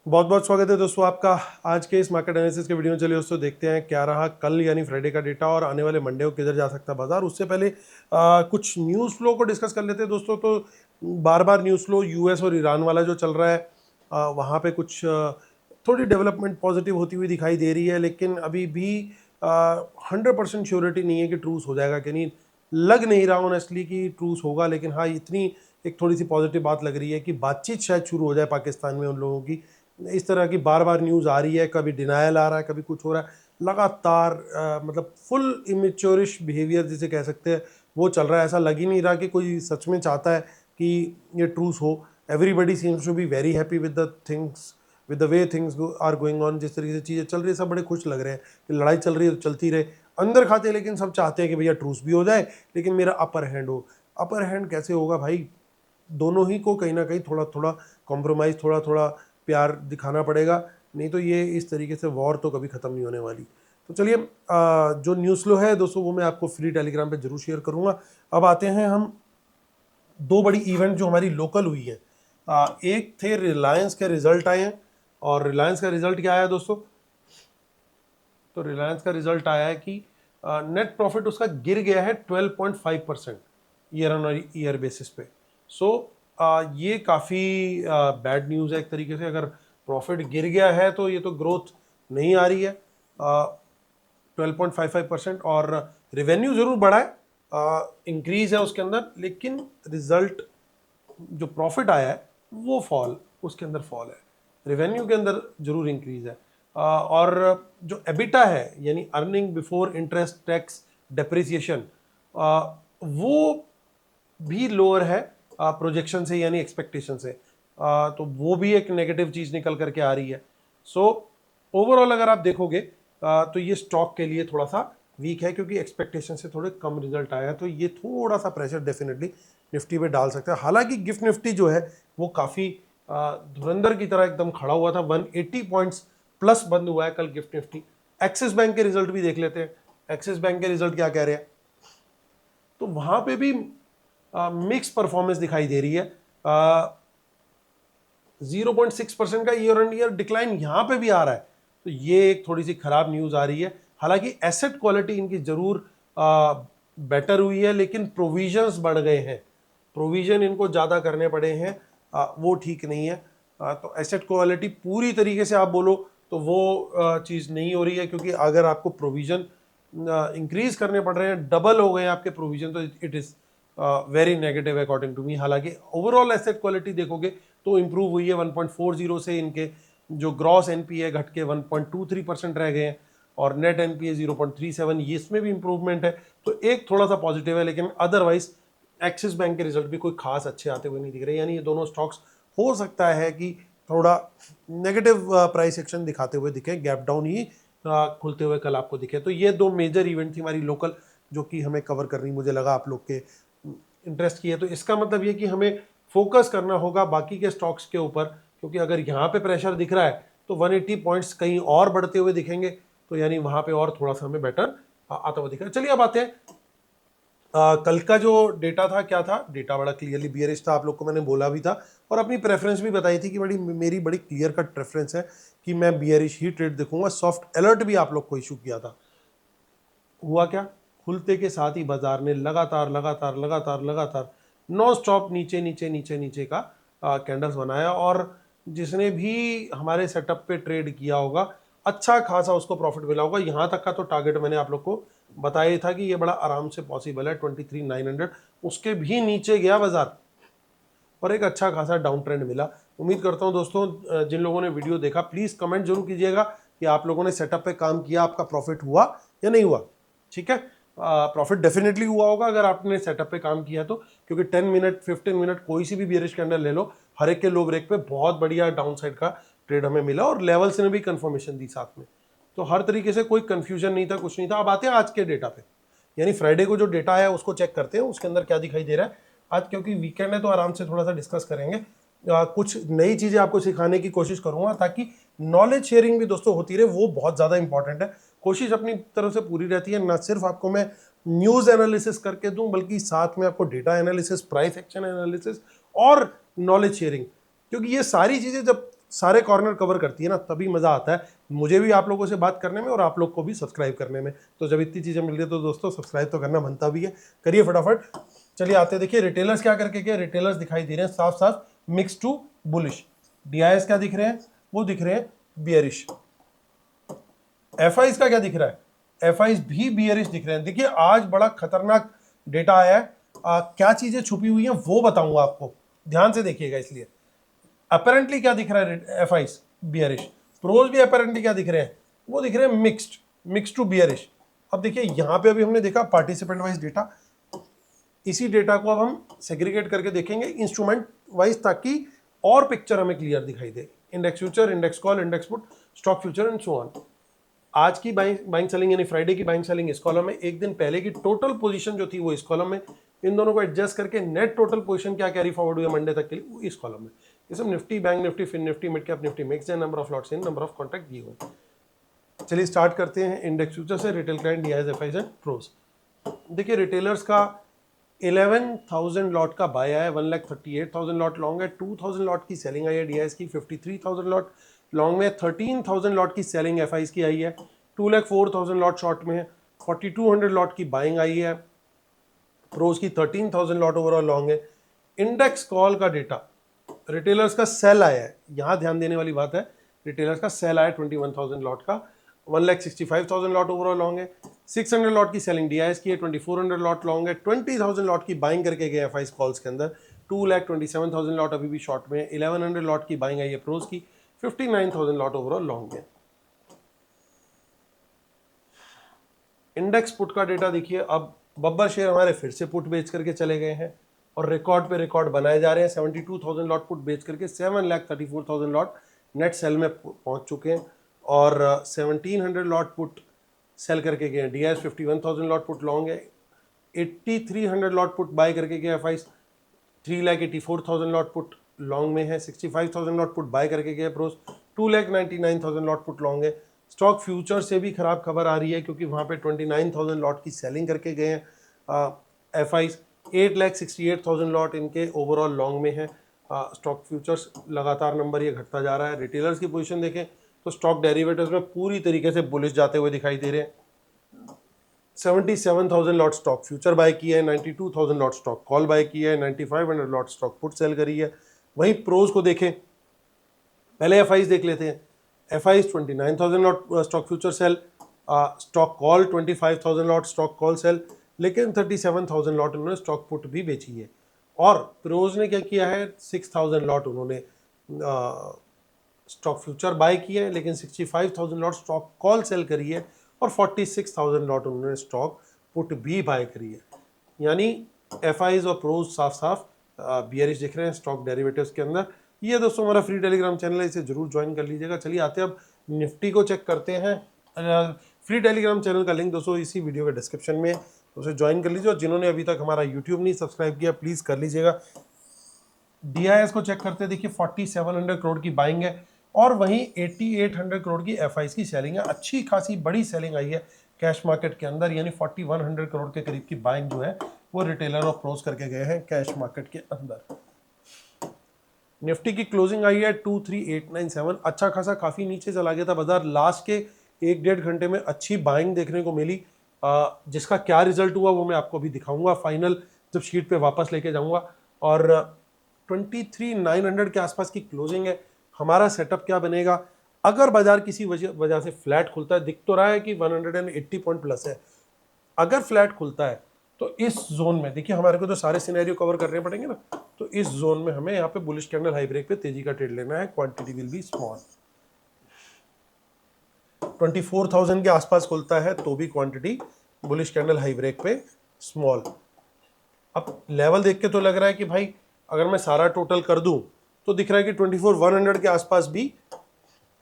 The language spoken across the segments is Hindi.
बहुत बहुत स्वागत है दोस्तों आपका आज के इस मार्केट एनालिसिस के वीडियो में। चलिए दोस्तों देखते हैं क्या रहा कल यानी फ्राइडे का डेटा और आने वाले मंडे को किधर जा सकता है बाजार। उससे पहले कुछ न्यूज़ फ्लो को डिस्कस कर लेते हैं दोस्तों। तो बार बार न्यूज़ फ्लो यूएस और ईरान वाला जो चल रहा है वहाँ पे कुछ थोड़ी डेवलपमेंट पॉजिटिव होती हुई दिखाई दे रही है, लेकिन अभी भी 100% श्योरिटी नहीं है कि ट्रूस हो जाएगा कि नहीं। लग नहीं रहा ऑनेस्टली कि ट्रूस होगा, लेकिन हाँ इतनी एक थोड़ी सी पॉजिटिव बात लग रही है कि बातचीत शायद शुरू हो जाए पाकिस्तान में उन लोगों की। इस तरह की बार बार न्यूज़ आ रही है, कभी डिनायल आ रहा है, कभी कुछ हो रहा है लगातार। मतलब फुल इमेच्योरिश बिहेवियर जिसे कह सकते हैं वो चल रहा है। ऐसा लग ही नहीं रहा कि कोई सच में चाहता है कि ये ट्रूस हो। Everybody seems to be very happy with the things, with the way things are going on. जिस तरीके से चीज़ें चल रही है सब बड़े खुश लग रहे हैं कि लड़ाई चल रही है तो चलती रहे अंदर खाते, लेकिन सब चाहते हैं कि भैया ट्रूस भी हो जाए लेकिन मेरा अपर हैंड हो। अपर हैंड कैसे होगा भाई? दोनों ही को कहीं ना कहीं थोड़ा थोड़ा कॉम्प्रोमाइज़, थोड़ा थोड़ा प्यार दिखाना पड़ेगा, नहीं तो ये इस तरीके से वॉर तो कभी ख़त्म नहीं होने वाली। तो चलिए जो न्यूज़ फ्लो है दोस्तों वो मैं आपको फ्री टेलीग्राम पे जरूर शेयर करूँगा। अब आते हैं हम दो बड़ी इवेंट जो हमारी लोकल हुई है। एक थे रिलायंस के रिजल्ट आए हैं, और रिलायंस का रिजल्ट क्या आया दोस्तों? तो रिलायंस का रिजल्ट आया है कि नेट प्रॉफिट उसका गिर गया है 12.5% ईयर ऑन ईयर बेसिस पे। सो ये काफ़ी बैड न्यूज़ है एक तरीके से। अगर प्रॉफिट गिर गया है तो ये तो ग्रोथ नहीं आ रही है 12.55%। और रेवेन्यू ज़रूर बढ़ा है, इंक्रीज है उसके अंदर, लेकिन रिजल्ट जो प्रॉफिट आया है वो फॉल, उसके अंदर फॉल है। रेवेन्यू के अंदर जरूर इंक्रीज है। और जो एबिटा है यानी earning before interest tax depreciation, वो भी लोअर है प्रोजेक्शन से यानी एक्सपेक्टेशन से। तो वो भी एक नेगेटिव चीज़ निकल करके आ रही है। सो ओवरऑल अगर आप देखोगे तो ये स्टॉक के लिए थोड़ा सा वीक है, क्योंकि एक्सपेक्टेशन से थोड़े कम रिजल्ट आया है। तो ये थोड़ा सा प्रेशर डेफिनेटली निफ्टी पे डाल सकता है। हालांकि गिफ्ट निफ्टी जो है वो काफ़ी धुरंधर की तरह एकदम खड़ा हुआ था, 180 पॉइंट्स प्लस बंद हुआ है कल गिफ्ट निफ्टी। एक्सिस बैंक के रिजल्ट भी देख लेते हैं। एक्सिस बैंक के रिजल्ट क्या कह रहे हैं? तो वहां पे भी मिक्स परफॉर्मेंस दिखाई दे रही है। 0.6% का ईयर ऑन ईयर डिक्लाइन यहां पे भी आ रहा है। तो ये एक थोड़ी सी खराब न्यूज आ रही है। हालांकि एसेट क्वालिटी इनकी जरूर बेटर हुई है, लेकिन प्रोविजंस बढ़ गए हैं, प्रोविजन इनको ज़्यादा करने पड़े हैं, वो ठीक नहीं है। तो एसेट क्वालिटी पूरी तरीके से आप बोलो तो वो चीज़ नहीं हो रही है, क्योंकि अगर आपको प्रोविजन इंक्रीज करने पड़ रहे हैं, डबल हो गए आपके प्रोविजन, तो it is very negative according to me. हालांकि ओवरऑल एसेट क्वालिटी देखोगे तो इंप्रूव हुई है। 1.40 से इनके जो ग्रॉस एनपीए घट के 1.23% रह गए हैं, और नेट एनपीए 0.37, ये इसमें भी इंप्रूवमेंट है। तो एक थोड़ा सा पॉजिटिव है, लेकिन अदरवाइज एक्सिस बैंक के रिजल्ट भी कोई खास अच्छे आते हुए नहीं दिख रहे। यानी ये दोनों स्टॉक्स हो सकता है कि थोड़ा नेगेटिव प्राइस एक्शन दिखाते हुए दिखे, गैप डाउन ही खुलते हुए कल आपको दिखे। तो ये दो मेजर इवेंट थी हमारी लोकल, जो कि हमें कवर करनी मुझे लगा आप लोग के इंटरेस्ट की है। तो इसका मतलब ये कि हमें फोकस करना होगा बाकी के स्टॉक्स के ऊपर, क्योंकि अगर यहाँ पे प्रेशर दिख रहा है तो 180 पॉइंट्स कहीं और बढ़ते हुए दिखेंगे, तो यानी वहां पे और थोड़ा सा हमें बेटर आता हुआ दिख रहा है। चलिए अब आते हैं कल का जो डेटा था। क्या था डेटा? बड़ा क्लियरली बियरिश था, आप लोग को मैंने बोला भी था, और अपनी प्रेफरेंस भी बताई थी कि मेरी बड़ी क्लियर कट प्रेफरेंस है कि मैं बियरिश ही ट्रेड देखूंगा। सॉफ्ट अलर्ट भी आप लोग को इशू किया था। हुआ क्या? खुलते के साथ ही बाजार ने लगातार लगातार लगातार लगातार नॉन स्टॉप नीचे नीचे नीचे नीचे का कैंडल्स बनाया, और जिसने भी हमारे सेटअप पे ट्रेड किया होगा अच्छा खासा उसको प्रॉफिट मिला होगा। यहाँ तक का तो टारगेट मैंने आप लोग को बताया था कि ये बड़ा आराम से पॉसिबल है 23,900। उसके भी नीचे गया बाजार और एक अच्छा खासा डाउन ट्रेंड मिला। उम्मीद करता हूँ दोस्तों जिन लोगों ने वीडियो देखा प्लीज़ कमेंट जरूर कीजिएगा कि आप लोगों ने सेटअप पे काम किया, आपका प्रॉफिट हुआ या नहीं हुआ। ठीक है, प्रॉफिट डेफिनेटली हुआ होगा अगर आपने सेटअप पे काम किया तो, क्योंकि 10 मिनट 15 मिनट कोई सी भी बियरिश कैंडल ले लो, हर एक के लो ब्रेक पे बहुत बढ़िया डाउन साइड का ट्रेड हमें मिला, और लेवल्स ने भी कंफर्मेशन दी साथ में। तो हर तरीके से कोई कंफ्यूजन नहीं था, कुछ नहीं था। अब आते हैं आज के डेटा पे, यानी फ्राइडे को जो डेटा है उसको चेक करते हैं उसके अंदर क्या दिखाई दे रहा है आज। क्योंकि वीकेंड है तो आराम से थोड़ा सा डिस्कस करेंगे, कुछ नई चीज़ें आपको सिखाने की कोशिश करूंगा, ताकि नॉलेज शेयरिंग भी दोस्तों होती रहे, वो बहुत ज़्यादा इंपॉर्टेंट है। कोशिश अपनी तरफ से पूरी रहती है, ना सिर्फ आपको मैं न्यूज़ एनालिसिस करके दूं, बल्कि साथ में आपको data analysis, price action analysis और नॉलेज शेयरिंग, क्योंकि ये सारी चीज़ें जब सारे कॉर्नर कवर करती है ना, तभी मज़ा आता है मुझे भी आप लोगों से बात करने में और आप लोग को भी सब्सक्राइब करने में। तो जब इतनी चीज़ें मिल रही है तो दोस्तों सब्सक्राइब तो करना बनता भी है, करिए फटाफट। चलिए आते हैं, देखिए रिटेलर्स क्या करके गए। रिटेलर्स दिखाई दे रहे हैं साफ साफ मिक्स टू बुलिश। DIs क्या दिख रहे हैं, वो दिख रहे हैं बियरिश। FIs का क्या दिख रहा है, FIs भी बियरिश दिख रहे हैं। देखिए आज बड़ा खतरनाक डेटा आया है, क्या चीजें छुपी हुई हैं वो बताऊंगा आपको, ध्यान से देखिएगा। इसलिए अपेरेंटली क्या दिख रहा है, FIs बियरिश। प्रोज भी अपेरेंटली क्या दिख रहे हैं, वो दिख रहे हैं मिक्स टू बियरिश। अब देखिए यहाँ पे अभी हमने देखा पार्टिसिपेंट वाइज डेटा, इसी डेटा को अब हम सेग्रीगेट करके देखेंगे इंस्ट्रूमेंट वाइज, ताकि और पिक्चर हमें क्लियर दिखाई दे। Index future, index call, index put, stock future and so on. आज की बाइंग सेलिंग यानी फ्राइडे की बाइंग सेलिंग इस कॉलम में, एक दिन पहले की टोटल पोजीशन जो थी वो इस कॉलम में, इन दोनों को एडजस्ट करके नेट टोटल पोजीशन क्या कैरी फॉरवर्ड हुआ मंडे तक के लिए, वो इस कॉलम में। ये सब Nifty, bank Nifty, fin Nifty, mid cap Nifty mix है, number of lots in, number of contract दिए हुए। चलिए स्टार्ट करते हैं इंडेक्स फ्यूचर से, retail client, DIs, FIs and pros. देखिए रिटेलर्स का 11,000 लॉट का बाय आया है, 1,38,000 लॉट लॉन्ग है, 2,000 लॉट की सेलिंग आई है DIs की, 53,000 लॉट लॉन्ग में, 13,000 लॉट की सेलिंग FIs की आई है, 2,04,000 लॉट शॉर्ट में है, 4,200 लॉट की बाइंग आई है, प्रोज की 13,000 लॉट ओवरऑल लॉन्ग है। इंडेक्स कॉल का डेटा, रिटेलर्स का सेल आया है, यहाँ ध्यान देने वाली बात है, रिटेलर्स का सेल आया 21,000 लॉट का, 1,65,000 लॉट ओवरऑल लॉन्ग है, 600 लॉट की सेलिंग DIs की है, 2,400 लॉट लॉन्ग है, 20,000 लॉट की बाइंग करके गए FIs कॉल्स के अंदर, 2,27,000 लॉट अभी भी शॉर्ट में है, 1,100 लॉट की बाइंग आई है प्रोज की, 59,000 लॉट ओवरऑल लॉन्ग है। इंडेक्स पुट का डेटा देखिए, अब बब्बर शेयर हमारे फिर से पुट बेच करके चले गए हैं और रिकॉर्ड पे रिकॉर्ड बनाए जा रहे हैं। 72,000 लॉट पुट बेच करके 7,34,000 लॉट नेट सेल में पहुंच चुके हैं और 1,700 लॉट पुट सेल करके गए हैं। DIs 51,000 लॉट पुट लॉन्ग है, 8,300 लॉट पुट बाय करके गए FIs, 3,84,000 लॉट पुट लॉन्ग में है, 65,000 लॉट पुट बाय करके गए प्रोस, 2,99,000 लॉट पुट लॉन्ग है। स्टॉक फ्यूचर से भी खराब खबर आ रही है क्योंकि वहाँ पे 29,000 लॉट की सेलिंग करके गए हैं FIs, 8,68,000 लॉट इनके ओवरऑल लॉन्ग में है। स्टॉक फ्यूचर्स लगातार नंबर ये घटता जा रहा है। रिटेलर्स की पोजीशन देखें तो स्टॉक डेरिवेटिव्स में पूरी तरीके से बुलिश जाते हुए दिखाई दे रहे हैं। 77,000 लॉट स्टॉक फ्यूचर बाय किया है, 92,000 लॉट स्टॉक कॉल बाय किया है, 9,500 लॉट स्टॉक पुट सेल करी है। वहीं प्रोज को देखें, पहले FIs देख लेते हैं। FIs 29,000 lot stock future cell, stock call 25,000 lot stock call sell, लेकिन 37,000 लॉट उन्होंने स्टॉक पुट भी बेची है। और प्रोज ने क्या किया है, 6,000 लॉट उन्होंने स्टॉक फ्यूचर बाय किया है, लेकिन 65,000 लॉट स्टॉक कॉल सेल करी है और 46,000 लॉट उन्होंने स्टॉक पुट भी बाय करी है। यानी FIs और प्रोज साफ साफ बियरिश दिख रहे हैं स्टॉक डेरिवेटिव्स के अंदर। ये दोस्तों हमारा फ्री टेलीग्राम चैनल है, इसे जरूर ज्वाइन कर लीजिएगा। चलिए आते हैं अब निफ्टी को चेक करते हैं। फ्री टेलीग्राम चैनल का लिंक दोस्तों इसी वीडियो के डिस्क्रिप्शन में है, तो उसे ज्वाइन कर लीजिए। और जिन्होंने अभी तक हमारा यूट्यूब नहीं सब्सक्राइब किया प्लीज़ कर लीजिएगा। DIs को चेक करते हैं, देखिए 4,700 करोड़ की बाइंग है और वहीं 8,800 करोड़ की FIs की सेलिंग है। अच्छी खासी बड़ी सेलिंग आई है कैश मार्केट के अंदर, यानी 4,100 करोड़ के करीब की बाइंग जो है वो रिटेलर और प्रोज करके गए हैं कैश मार्केट के अंदर। निफ्टी की क्लोजिंग आई है 23,897, अच्छा खासा काफ़ी नीचे चला गया था बाजार। लास्ट के 1-1.5 घंटे में अच्छी बाइंग देखने को मिली, जिसका क्या रिजल्ट हुआ वो मैं आपको अभी दिखाऊंगा फाइनल जब शीट पे वापस लेके जाऊंगा। और 23,900 के आसपास की क्लोजिंग है। हमारा सेटअप क्या बनेगा अगर बाजार किसी वजह से फ्लैट खुलता है, दिख तो रहा है कि 180 पॉइंट प्लस है, अगर फ्लैट खुलता है तो इस जोन में देखिए हमारे को तो सारे सिनेरियो कवर करने पड़ेंगे ना, तो इस जोन में हमें यहाँ पे बुलिश कैंडल हाई ब्रेक पे तेजी का ट्रेड लेना है। Quantity will be small. 24,000 के आसपास खुलता है तो भी quantity bullish candle high break पे स्मॉल। अब लेवल देख के तो लग रहा है कि भाई अगर मैं सारा टोटल कर दूं तो दिख रहा है कि 24,100 के आसपास भी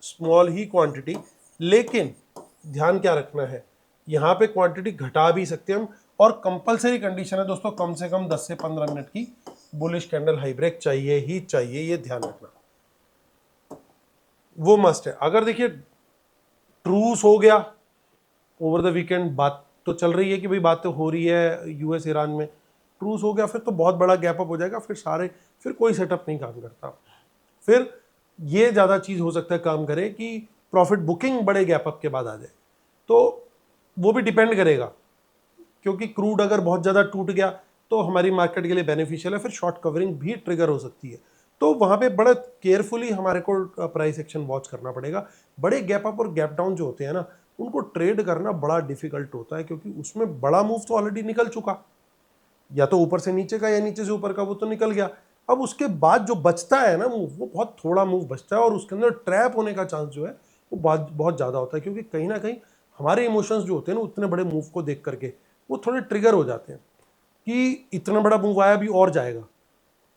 स्मॉल ही क्वांटिटी, लेकिन ध्यान क्या रखना है, यहाँ पे क्वांटिटी घटा भी सकते हैं हम और कंपलसरी कंडीशन है दोस्तों कम से कम 10 से 15 मिनट की बुलिश कैंडल हाई ब्रेक चाहिए ही चाहिए, ये ध्यान रखना, वो मस्ट है। अगर देखिए ट्रूस हो गया ओवर द वीकेंड, बात तो चल रही है कि भाई बात तो हो रही है US ईरान में, ट्रूस हो गया फिर तो बहुत बड़ा गैप अप हो जाएगा, फिर कोई सेटअप नहीं काम करता। फिर ये ज़्यादा चीज़ हो सकता है काम करे कि प्रॉफिट बुकिंग बड़े गैप अप के बाद आ जाए, तो वो भी डिपेंड करेगा, क्योंकि क्रूड अगर बहुत ज़्यादा टूट गया तो हमारी मार्केट के लिए बेनिफिशियल है, फिर शॉर्ट कवरिंग भी ट्रिगर हो सकती है। तो वहाँ पे बड़ा केयरफुली हमारे को प्राइस एक्शन वॉच करना पड़ेगा। बड़े गैप अप और गैप डाउन जो होते हैं ना, उनको ट्रेड करना बड़ा डिफिकल्ट होता है, क्योंकि उसमें बड़ा मूव तो ऑलरेडी निकल चुका, या तो ऊपर से नीचे का या नीचे से ऊपर का, वो तो निकल गया। अब उसके बाद जो बचता है ना मूव, वो बहुत थोड़ा मूव बचता है, और उसके अंदर ट्रैप होने का चांस जो है वो बहुत बहुत ज़्यादा होता है, क्योंकि कहीं ना कहीं हमारे इमोशंस जो होते हैं ना उतने बड़े मूव को देख करके वो थोड़े ट्रिगर हो जाते हैं कि इतना बड़ा मूव आया, अभी और जाएगा,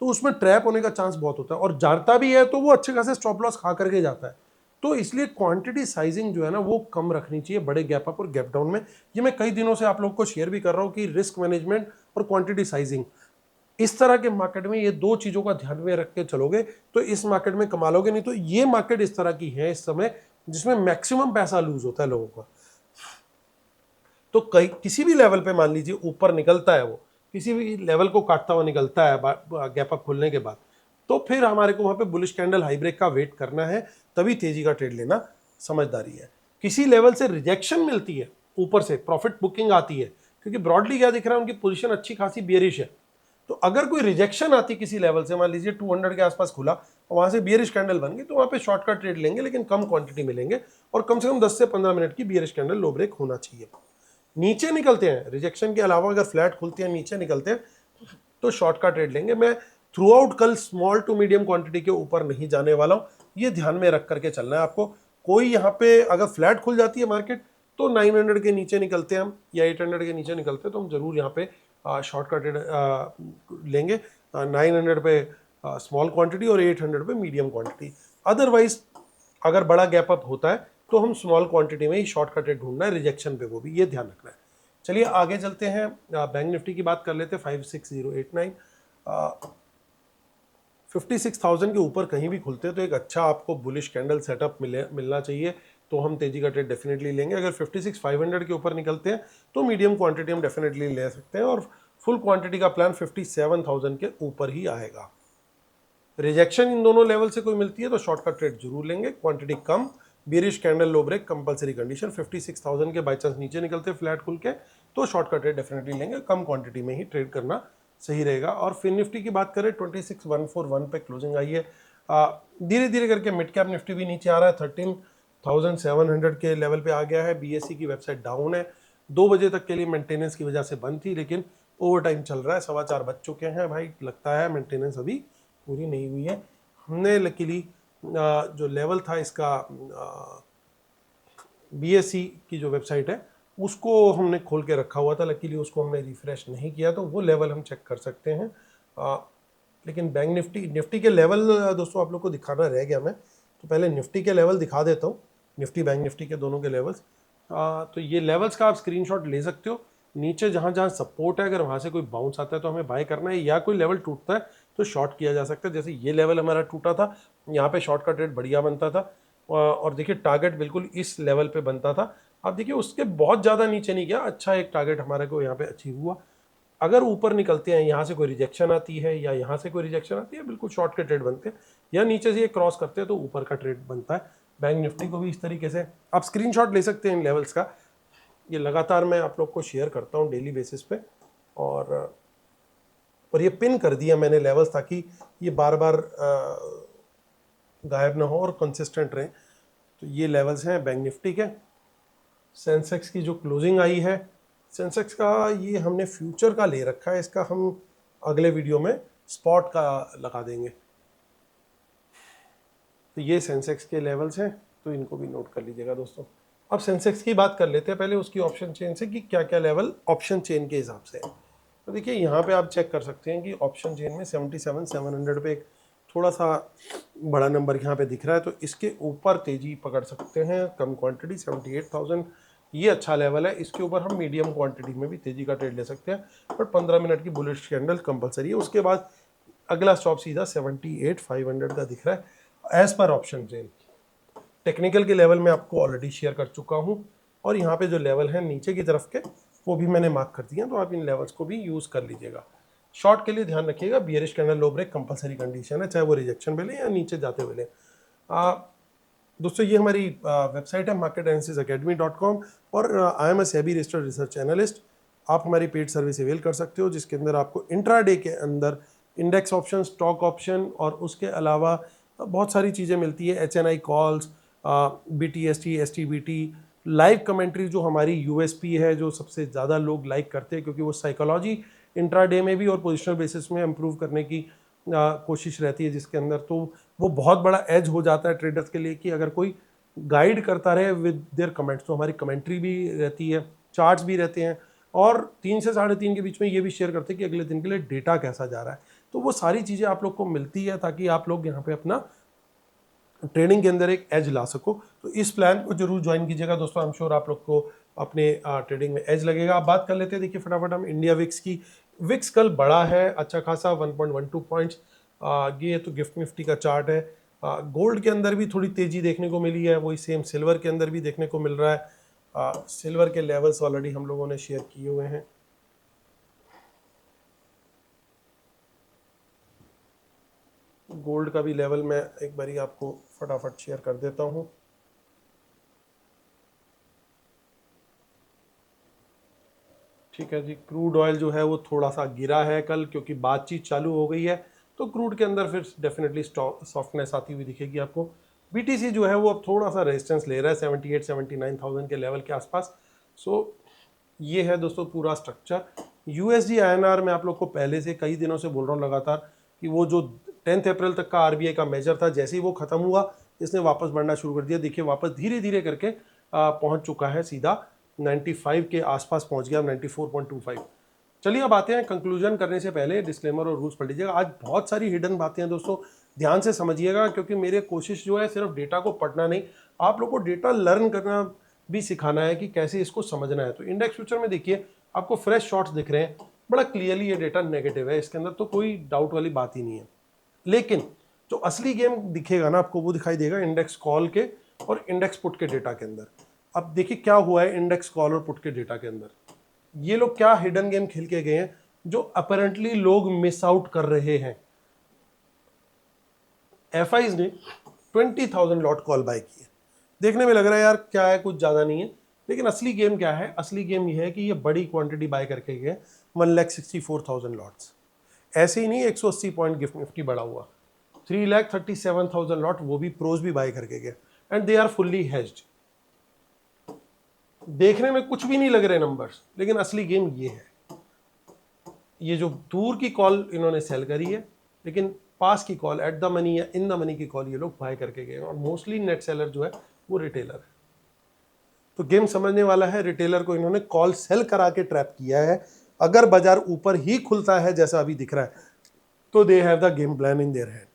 तो उसमें ट्रैप होने का चांस बहुत होता है, और जाता भी है तो वो अच्छे खासे स्टॉप लॉस खा करके जाता है। तो इसलिए क्वांटिटी साइजिंग जो है ना वो कम रखनी चाहिए बड़े गैप अप और गैप डाउन में। ये मैं कई दिनों से आप लोगों को शेयर भी कर रहा हूँ कि रिस्क मैनेजमेंट और क्वांटिटी साइजिंग, इस तरह के मार्केट में ये दो चीजों का ध्यान में रख के चलोगे तो इस मार्केट में कमा लोगे। नहीं तो ये मार्केट इस तरह की है इस समय जिसमें मैक्सिमम पैसा लूज होता है लोगों का। तो कई किसी भी लेवल पे मान लीजिए ऊपर निकलता है, वो किसी भी लेवल को काटता हुआ निकलता है गैप अप खुलने के बाद, तो फिर हमारे को वहां पे बुलिश कैंडल हाई ब्रेक का वेट करना है, तभी तेजी का ट्रेड लेना समझदारी है। किसी लेवल से रिजेक्शन मिलती है, ऊपर से प्रॉफिट बुकिंग आती है, क्योंकि ब्रॉडली क्या दिख रहा है, उनकी पोजीशन अच्छी खासी बियरिश है। तो अगर कोई रिजेक्शन आती किसी लेवल से, मान लीजिए 200 के आसपास खुला और वहां से बियरिश कैंडल बन गई, तो वहां पे शॉर्ट का ट्रेड लेंगे, लेकिन कम क्वांटिटी मिलेंगे, और कम से कम 10 से 15 मिनट की बियरिश कैंडल लो ब्रेक होना चाहिए। नीचे निकलते हैं रिजेक्शन के अलावा, अगर फ्लैट खुलते हैं नीचे निकलते हैं, तो शॉर्ट का ट्रेड लेंगे। मैं थ्रू आउट कल स्मॉल टू मीडियम क्वांटिटी के ऊपर नहीं जाने वाला हूं, ये ध्यान में रख करके चलना है आपको। कोई यहाँ पे अगर फ्लैट खुल जाती है मार्केट तो 900 के नीचे निकलते हैं हम, या 800 के नीचे निकलते हैं, तो हम जरूर यहाँ पे शॉर्ट का ट्रेड लेंगे। 900 पे स्मॉल क्वांटिटी और 800 पे मीडियम क्वांटिटी। अदरवाइज अगर बड़ा गैप अप होता है तो हम स्मॉल क्वांटिटी में ही शॉर्ट का ट्रेड ढूंढना है, रिजेक्शन पे वो भी, ये ध्यान रखना है। चलिए आगे चलते हैं, बैंक निफ्टी की बात कर लेते हैं। 56089 56,000 के ऊपर कहीं भी खुलते हैं तो एक अच्छा आपको बुलिश कैंडल सेटअप मिलना चाहिए, तो हम तेजी का ट्रेड डेफिनेटली लेंगे। अगर 56,500 के ऊपर निकलते हैं तो मीडियम क्वांटिटी हम डेफिनेटली ले सकते हैं, और फुल क्वांटिटी का प्लान 57,000 के ऊपर ही आएगा। रिजेक्शन इन दोनों लेवल से कोई मिलती है तो शॉर्ट का ट्रेड जरूर लेंगे, क्वांटिटी कम, बेरिश कैंडल लो ब्रेक कंपलसरी कंडीशन। 56,000 के बाई चांस नीचे निकलते फ्लैट खुल के तो शॉर्ट का ट्रेड डेफिनेटली लेंगे, कम क्वांटिटी में ही ट्रेड करना सही रहेगा। और फिन निफ्टी की बात करें 26,141 पे क्लोजिंग आई है। धीरे धीरे करके मिड कैप निफ्टी भी नीचे आ रहा है, 13,700 के लेवल पे आ गया है। बीएसई की वेबसाइट डाउन है, 2 बजे तक के लिए मेंटेनेंस की वजह से बंद थी, लेकिन ओवर टाइम चल रहा है, 4:15 बज चुके हैं भाई, लगता है मेंटेनेंस अभी पूरी नहीं हुई है। हमने लकीली जो लेवल था इसका बीएसई की जो वेबसाइट है उसको हमने खोल के रखा हुआ था, लकीली उसको हमने रिफ्रेश नहीं किया, तो वो लेवल हम चेक कर सकते हैं। लेकिन बैंक निफ्टी के लेवल दोस्तों आप लोग को दिखाना रह गया, मैं तो पहले निफ्टी के लेवल दिखा देता हूँ, निफ्टी बैंक निफ्टी के दोनों के लेवल्स। तो ये लेवल्स का आप स्क्रीनशॉट ले सकते हो। नीचे जहाँ जहाँ सपोर्ट है, अगर वहाँ से कोई बाउंस आता है तो हमें बाय करना है, या कोई लेवल टूटता है तो शॉर्ट किया जा सकता है। जैसे ये लेवल हमारा टूटा था, यहाँ पे शॉर्ट का ट्रेड बढ़िया बनता था, और देखिए टारगेट बिल्कुल इस लेवल पे बनता था। आप देखिए उसके बहुत ज़्यादा नीचे नहीं गया, अच्छा एक टारगेट हमारे को यहाँ पे अचीव हुआ। अगर ऊपर निकलते हैं, यहाँ से कोई रिजेक्शन आती है या यहाँ से कोई रिजेक्शन आती है, बिल्कुल शॉर्ट के ट्रेड बनते हैं, या नीचे से ये क्रॉस करते हैं तो ऊपर का ट्रेड बनता है। बैंक निफ्टी को भी इस तरीके से आप स्क्रीनशॉट ले सकते हैं इन लेवल्स का। ये लगातार मैं आप लोग को शेयर करता हूँ डेली बेसिस पे, और ये पिन कर दिया मैंने लेवल्स, ताकि ये बार बार गायब ना हो और कंसिस्टेंट रहें। तो ये लेवल्स हैं बैंक निफ्टी के। सेंसेक्स की जो क्लोजिंग आई है, सेंसेक्स का ये हमने फ्यूचर का ले रखा है, इसका हम अगले वीडियो में स्पॉट का लगा देंगे। तो ये सेंसेक्स के लेवल्स हैं, तो इनको भी नोट कर लीजिएगा दोस्तों। अब सेंसेक्स की बात कर लेते हैं पहले उसकी ऑप्शन चेन से, कि क्या क्या लेवल ऑप्शन चेन के हिसाब से है। तो देखिए यहाँ पे आप चेक कर सकते हैं कि ऑप्शन चेन में 77,700 पे एक थोड़ा सा बड़ा नंबर यहाँ पे दिख रहा है, तो इसके ऊपर तेजी पकड़ सकते हैं। कम क्वांटिटी 78,000 ये अच्छा लेवल है, इसके ऊपर हम मीडियम क्वांटिटी में भी तेजी का ट्रेड ले सकते हैं, बट 15 मिनट की बुलिश कैंडल कंपलसरी है। उसके बाद अगला स्टॉप सीधा 78,500 का दिख रहा है as per option chain. Technical के लेवल में आपको ऑलरेडी शेयर कर चुका हूँ, और यहाँ पे जो लेवल है नीचे की तरफ के वो भी मैंने मार्क कर दिया, तो आप इन लेवल्स को भी यूज़ कर लीजिएगा। शॉर्ट के लिए ध्यान रखिएगा, बियरिश कैंडल लो ब्रेक कंपलसरी कंडीशन है, चाहे वो रिजेक्शन मिले या नीचे जाते हुए ले। दोस्तों ये हमारी वेबसाइट है marketanalysiacademy.com और I am a SEBI registered research analyst. आप हमारी पेड सर्विस अवेल कर सकते हो जिसके अंदर आपको इंट्राडे के अंदर इंडेक्स ऑप्शन, स्टॉक ऑप्शन और उसके अलावा बहुत सारी चीज़ें मिलती है। HNI calls, BTST, STBT, live commentary जो हमारी USP है, जो सबसे ज़्यादा लोग लाइक करते हैं क्योंकि वो साइकोलॉजी इंट्राडे में भी और पोजिशनल बेसिस में इम्प्रूव करने की कोशिश रहती है, जिसके अंदर तो वो बहुत बड़ा एज हो जाता है ट्रेडर्स के लिए कि अगर कोई गाइड करता रहे विद देयर कमेंट्स। तो हमारी कमेंट्री भी रहती है, चार्ट्स भी रहते हैं और 3 से 3.5 के बीच में ये भी शेयर करते हैं कि अगले दिन के लिए डेटा कैसा जा रहा है। तो वो सारी चीज़ें आप लोग को मिलती है ताकि आप लोग यहाँ पे अपना ट्रेडिंग के अंदर एक एज ला सको। तो इस प्लान को जरूर ज्वाइन कीजिएगा दोस्तों, आई एम श्योर आप लोग को अपने ट्रेडिंग में एज लगेगा। आप बात कर लेते हैं, देखिए फटाफट हम इंडिया विक्स की। विक्स कल बड़ा है अच्छा खासा 1.12 पॉइंट्स। ये तो गिफ्ट निफ्टी का चार्ट है। गोल्ड के अंदर भी थोड़ी तेजी देखने को मिली है, वही सेम सिल्वर के अंदर भी देखने को मिल रहा है। सिल्वर के लेवल्स ऑलरेडी हम लोगों ने शेयर किए हुए हैं। गोल्ड का भी लेवल मैं एक बारी आपको फटाफट शेयर कर देता हूं। ठीक है जी, क्रूड ऑयल जो है वो थोड़ा सा गिरा है कल क्योंकि बातचीत चालू हो गई है, तो क्रूड के अंदर फिर डेफिनेटली सॉफ्टनेस आती हुई दिखेगी आपको। BTC जो है वो अब थोड़ा सा रेजिस्टेंस ले रहा है 78-79,000 के लेवल के आसपास। सो ये है दोस्तों पूरा स्ट्रक्चर। USD INR में आप लोग को पहले से कई दिनों से बोल रहा हूँ लगातार कि वो जो 10 अप्रैल तक का RBI का मेजर था, जैसे ही वो खत्म हुआ इसने वापस बढ़ना शुरू कर दिया। देखिए वापस धीरे धीरे करके पहुंच चुका है, सीधा 95 के आसपास पहुंच गया, 94.25। चलिए अब आते हैं, कंक्लूजन करने से पहले डिस्क्लेमर और रूल्स पढ़ लीजिएगा। आज बहुत सारी हिडन बातें हैं दोस्तों, ध्यान से समझिएगा क्योंकि मेरी कोशिश जो है सिर्फ डेटा को पढ़ना नहीं, आप लोग को डेटा लर्न करना भी सिखाना है कि कैसे इसको समझना है। तो इंडेक्स फ्यूचर में देखिए आपको फ्रेश शॉर्ट्स दिख रहे हैं, बड़ा क्लियरली ये डेटा नेगेटिव है, इसके अंदर तो कोई डाउट वाली बात ही नहीं है। लेकिन जो असली गेम दिखेगा ना आपको, वो दिखाई देगा इंडेक्स कॉल के और इंडेक्स पुट के डेटा के अंदर। अब देखिए क्या हुआ है इंडेक्स कॉल और पुट के डेटा के अंदर, ये लोग क्या हिडन गेम खेल के गए हैं जो अपेरेंटली लोग मिस आउट कर रहे हैं। FIs ने 20,000 लॉट कॉल बाय किए, देखने में लग रहा है यार क्या है, कुछ ज्यादा नहीं है, लेकिन असली गेम क्या है? असली गेम ये है कि ये बड़ी क्वांटिटी बाय करके गए 1,64,000 लॉट्स। ऐसे ही नहीं 180 पॉइंट गिफ्ट निफ्टी बढ़ा हुआ, 3,37,000 लॉट वो भी प्रोज भी बाय करके गए, and they are fully hedged. देखने में कुछ भी नहीं लग रहे नंबर्स, लेकिन असली गेम ये है। ये जो दूर की कॉल इन्होंने सेल करी है, लेकिन पास की कॉल, एट द मनी या इन द मनी की कॉल ये लोग बाय करके गए, और मोस्टली नेट सेलर जो है वो रिटेलर है। तो गेम समझने वाला है, रिटेलर को इन्होंने कॉल सेल करा के ट्रैप किया है। अगर बाजार ऊपर ही खुलता है जैसा अभी दिख रहा है, तो they have the game plan in their hand.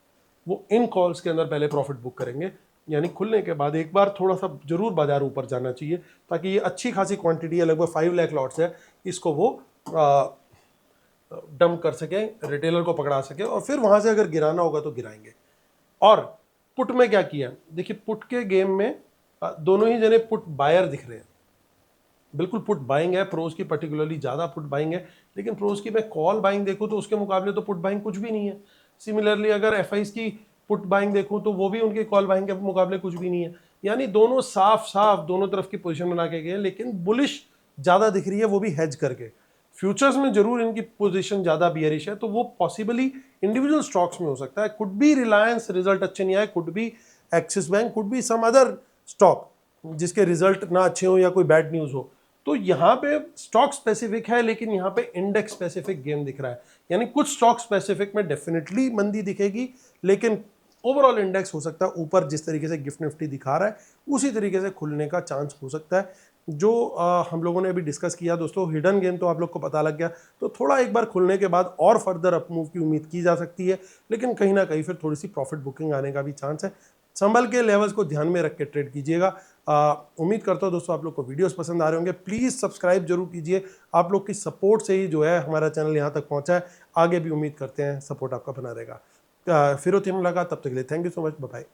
वो इन कॉल्स के अंदर पहले प्रॉफिट बुक करेंगे, यानी खुलने के बाद एक बार थोड़ा सा जरूर बाजार ऊपर जाना चाहिए, ताकि ये अच्छी खासी क्वांटिटी है, लगभग 5 लाख लॉट्स है, इसको वो डंप कर सके, रिटेलर को पकड़ा सके, और फिर वहां से अगर गिराना होगा तो गिराएंगे। और पुट में क्या किया, देखिए पुट के गेम में दोनों ही जने पुट बायर दिख रहे हैं, बिल्कुल पुट बाइंग है। प्रोज की पर्टिकुलरली ज़्यादा पुट बाइंग है, लेकिन प्रोज की मैं कॉल बाइंग देखूँ तो उसके मुकाबले तो पुट बाइंग कुछ भी नहीं है। सिमिलरली अगर FIs की पुट बाइंग देखूँ तो वो भी उनके कॉल बाइंग के मुकाबले कुछ भी नहीं है। यानी दोनों साफ साफ दोनों तरफ की पोजीशन बना के गए, लेकिन बुलिश ज़्यादा दिख रही है, वो भी हेज करके। फ्यूचर्स में जरूर इनकी पोजीशन ज़्यादा बियरिश है, तो वो पॉसिबली इंडिविजुअल स्टॉक्स में हो सकता है। कुड बी रिलायंस रिजल्ट अच्छे नहीं आए, could be Axis Bank, could be some other stock जिसके रिजल्ट ना अच्छे हो या कोई बैड न्यूज़ हो। तो यहाँ पे स्टॉक स्पेसिफिक है, लेकिन यहाँ पे इंडेक्स स्पेसिफिक गेम दिख रहा है। यानी कुछ स्टॉक स्पेसिफिक में डेफिनेटली मंदी दिखेगी, लेकिन ओवरऑल इंडेक्स हो सकता है ऊपर, जिस तरीके से गिफ्ट निफ्टी दिखा रहा है उसी तरीके से खुलने का चांस हो सकता है। जो हम लोगों ने अभी डिस्कस किया दोस्तों, हिडन गेम तो आप लोग को पता लग गया, तो थोड़ा एक बार खुलने के बाद और फर्दर अप मूव की उम्मीद की जा सकती है, लेकिन कहीं ना कहीं फिर थोड़ी सी प्रॉफिट बुकिंग आने का भी चांस है। संभल के लेवल्स को ध्यान में रख के ट्रेड कीजिएगा। उम्मीद करता हूँ दोस्तों आप लोग को वीडियोस पसंद आ रहे होंगे। प्लीज़ सब्सक्राइब जरूर कीजिए, आप लोग की सपोर्ट से ही जो है हमारा चैनल यहाँ तक पहुँचा है। आगे भी उम्मीद करते हैं सपोर्ट आपका बना रहेगा। फिर होती है मुलाकात, तब तक के लिए thank you so much, bye bye.